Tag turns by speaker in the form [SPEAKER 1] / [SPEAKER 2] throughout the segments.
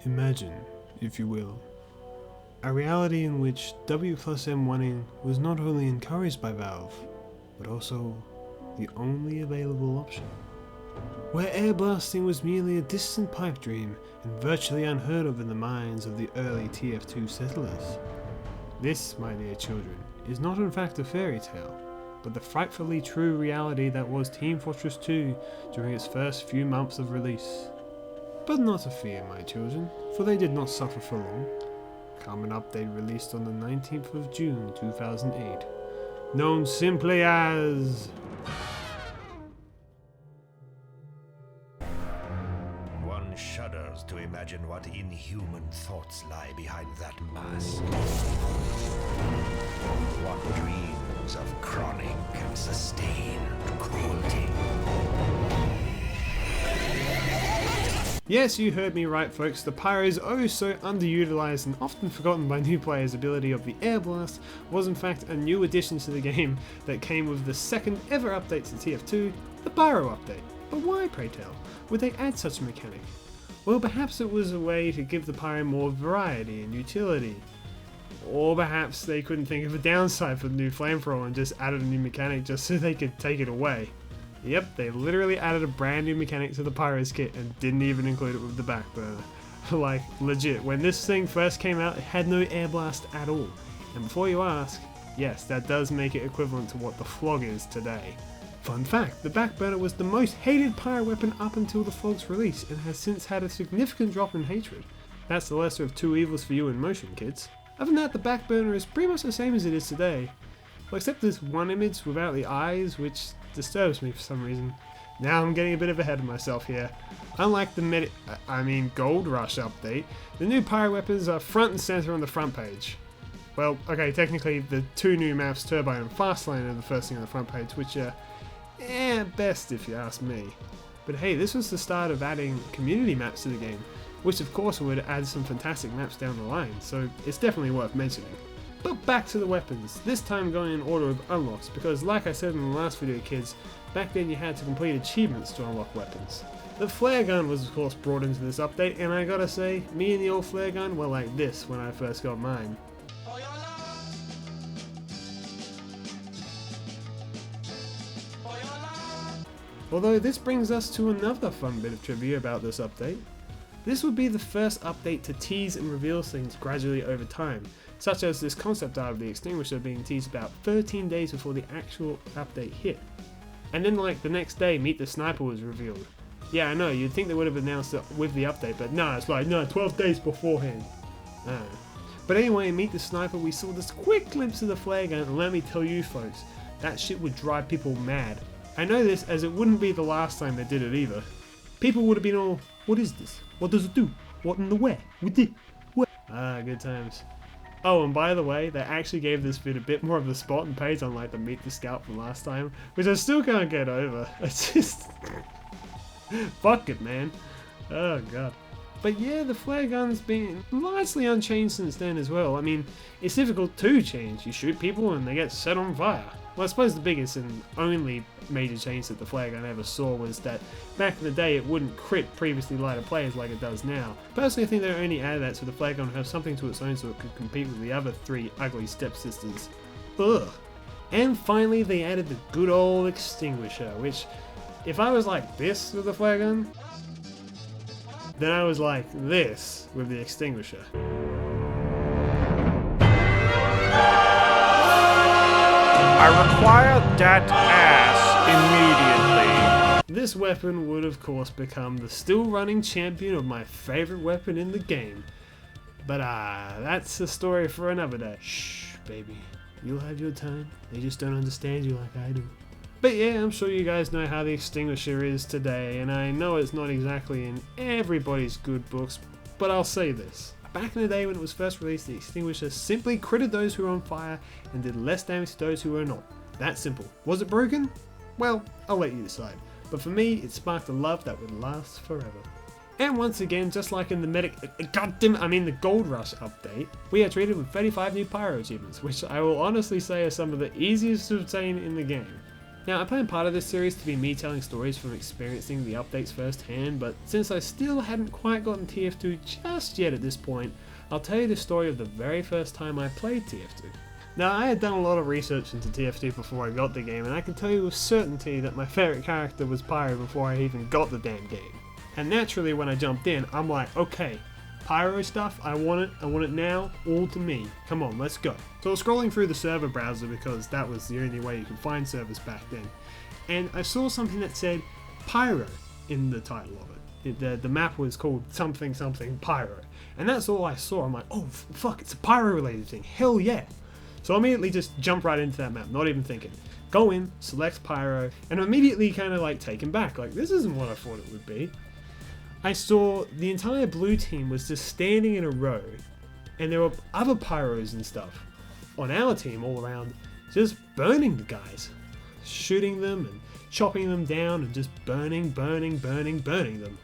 [SPEAKER 1] Imagine, if you will, a reality in which W+M winning was not only encouraged by Valve, but also the only available option. Where airblasting was merely a distant pipe dream and virtually unheard of in the minds of the early TF2 settlers. This, my dear children, is not in fact a fairy tale, but the frightfully true reality that was Team Fortress 2 during its first few months of release. But not to fear, my children, for they did not suffer for long. Come an update released on the 19th of June 2008, known simply as...
[SPEAKER 2] One shudders to imagine what inhuman thoughts lie behind that mask. What dreams of chronic and sustained cruelty.
[SPEAKER 1] Yes, you heard me right, folks. The Pyro's oh so underutilized and often forgotten by new players ability of the Air Blast was in fact a new addition to the game that came with the second ever update to TF2, the Pyro update. But why, pray tell, would they add such a mechanic? Well, perhaps it was a way to give the Pyro more variety and utility. Or perhaps they couldn't think of a downside for the new flamethrower and just added a new mechanic just so they could take it away. Yep, they literally added a brand new mechanic to the Pyro's kit and didn't even include it with the Backburner. Like, legit, when this thing first came out, it had no air blast at all. And before you ask, yes, that does make it equivalent to what the Flog is today. Fun fact, the Backburner was the most hated Pyro weapon up until the Flog's release and has since had a significant drop in hatred. That's the lesser of two evils for you in motion, kids. Other than that, the Backburner is pretty much the same as it is today. Well, except there's one image without the eyes, which disturbs me for some reason. Now I'm getting a bit of ahead of myself here. Unlike the Gold Rush update, the new Pyro weapons are front and center on the front page. Well, okay, technically the two new maps, Turbine and Fastlane, are the first thing on the front page, which are best if you ask me. But hey, this was the start of adding community maps to the game, which of course would add some fantastic maps down the line, so it's definitely worth mentioning. But back to the weapons, this time going in order of unlocks, because like I said in the last video, kids, back then you had to complete achievements to unlock weapons. The flare gun was of course brought into this update, and I gotta say, me and the old flare gun were like this when I first got mine. Although this brings us to another fun bit of trivia about this update. This would be the first update to tease and reveal things gradually over time, such as this concept art of the Axtinguisher being teased about 13 days before the actual update hit. And then like the next day, Meet the Sniper was revealed. Yeah, I know, you'd think they would have announced it with the update, but no, it's like, no, 12 days beforehand. But anyway, in Meet the Sniper, we saw this quick glimpse of the flare gun, and let me tell you folks, that shit would drive people mad. I know this as it wouldn't be the last time they did it either. People would have been all, what is this? What does it do? What in the where? With it? Where? Good times. Oh, and by the way, they actually gave this bit a bit more of a spot and page unlike the Meet the Scout from last time, which I still can't get over. It's just... fuck it, man. Oh god. But yeah, the flare gun's been largely unchanged since then as well. I mean, it's difficult to change. You shoot people and they get set on fire. Well, I suppose the biggest and only major change that the flare gun ever saw was that back in the day it wouldn't crit previously lighter players like it does now. Personally, I think they only added that so the flare gun would have something to its own so it could compete with the other three ugly stepsisters. Ugh. And finally, they added the good old Extinguisher, which, if I was like this with the flare gun, then I was like this with the Extinguisher.
[SPEAKER 3] I require that ass immediately.
[SPEAKER 1] This weapon would of course become the still running champion of my favorite weapon in the game. But that's a story for another day. Shh, baby. You'll have your time. They just don't understand you like I do. But yeah, I'm sure you guys know how the Extinguisher is today, and I know it's not exactly in everybody's good books, but I'll say this. Back in the day when it was first released, the Extinguisher simply critted those who were on fire and did less damage to those who were not. That simple. Was it broken? Well, I'll let you decide. But for me, it sparked a love that would last forever. And once again, just like in the Gold Rush update, we are treated with 35 new Pyro achievements, which I will honestly say are some of the easiest to obtain in the game. Now, I planned part of this series to be me telling stories from experiencing the updates firsthand, but since I still hadn't quite gotten TF2 just yet at this point, I'll tell you the story of the very first time I played TF2. Now, I had done a lot of research into TF2 before I got the game, and I can tell you with certainty that my favourite character was Pyro before I even got the damn game. And naturally, when I jumped in, I'm like, okay, Pyro stuff, I want it now, all to me. Come on, let's go. So I was scrolling through the server browser because that was the only way you could find servers back then. And I saw something that said Pyro in the title of it. The map was called something something Pyro. And that's all I saw. I'm like, oh fuck, it's a Pyro related thing, hell yeah. So I immediately just jump right into that map, not even thinking. Go in, select Pyro, and I'm immediately kind of like taken back, like this isn't what I thought it would be. I saw the entire blue team was just standing in a row, and there were other Pyros and stuff on our team all around, just burning the guys, shooting them and chopping them down and just burning them.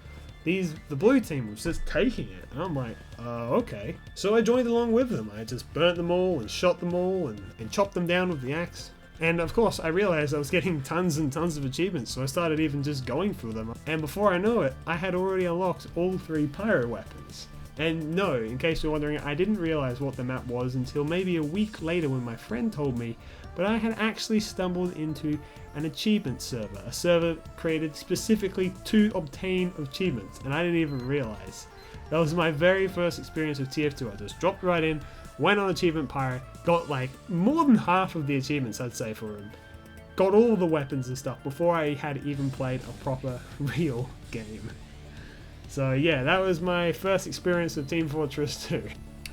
[SPEAKER 1] The blue team was just taking it, and I'm like, okay. So I joined along with them. I just burnt them all and shot them all and chopped them down with the axe. And of course, I realized I was getting tons and tons of achievements, so I started even just going through them. And before I know it, I had already unlocked all 3 Pyro weapons. And no, in case you're wondering, I didn't realize what the map was until maybe a week later when my friend told me, but I had actually stumbled into an achievement server, a server created specifically to obtain achievements, and I didn't even realize. That was my very first experience with TF2. I just dropped right in, went on Achievement Pyro, got like more than half of the achievements I'd say for him, got all the weapons and stuff before I had even played a proper real game. So yeah, that was my first experience of Team Fortress 2,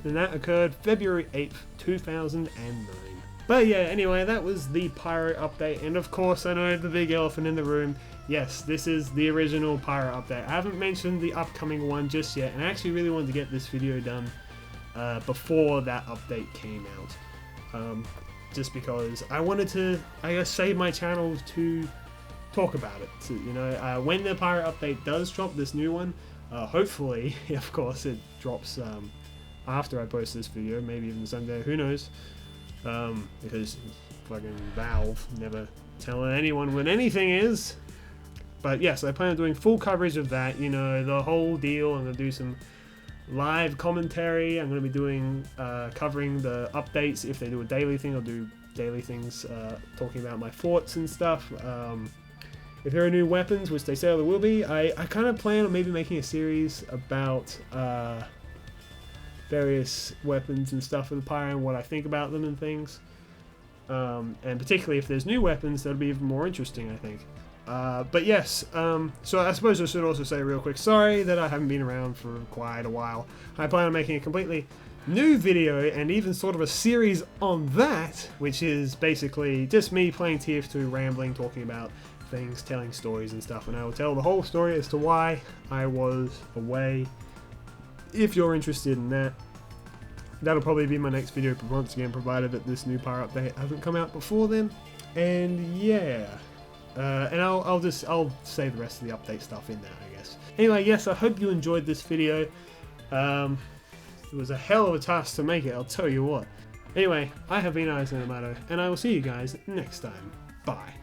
[SPEAKER 1] and that occurred February 8th, 2009. But yeah, anyway, that was the Pyro update, and of course I know the big elephant in the room. Yes, this is the original Pyro update. I haven't mentioned the upcoming one just yet, and I actually really wanted to get this video done before that update came out. Just because I wanted to, I guess, save my channel to talk about it. So, you know, when the Pyro update does drop, this new one, hopefully, of course, it drops after I post this video, maybe even Sunday, who knows. Because fucking Valve never telling anyone when anything is. But yes, I plan on doing full coverage of that, you know, the whole deal. I'm going to do some live commentary. I'm going to be doing, covering the updates. If they do a daily thing, I'll do daily things, talking about my thoughts and stuff. If there are new weapons, which they say there will be, I kind of plan on maybe making a series about, various weapons and stuff for the Pyro and what I think about them and things. And particularly if there's new weapons, that'll be even more interesting, I think. But yes, so I suppose I should also say real quick, sorry that I haven't been around for quite a while. I plan on making a completely new video and even sort of a series on that, which is basically just me playing TF2, rambling, talking about things, telling stories and stuff, and I will tell the whole story as to why I was away. If you're interested in that, that'll probably be my next video, once again, provided that this new Pyro update hasn't come out before then. And yeah, and I'll say the rest of the update stuff in there, I guess. Anyway, yes, I hope you enjoyed this video. It was a hell of a task to make it, I'll tell you what. Anyway, I have been Ihasnotomato, and I will see you guys next time. Bye.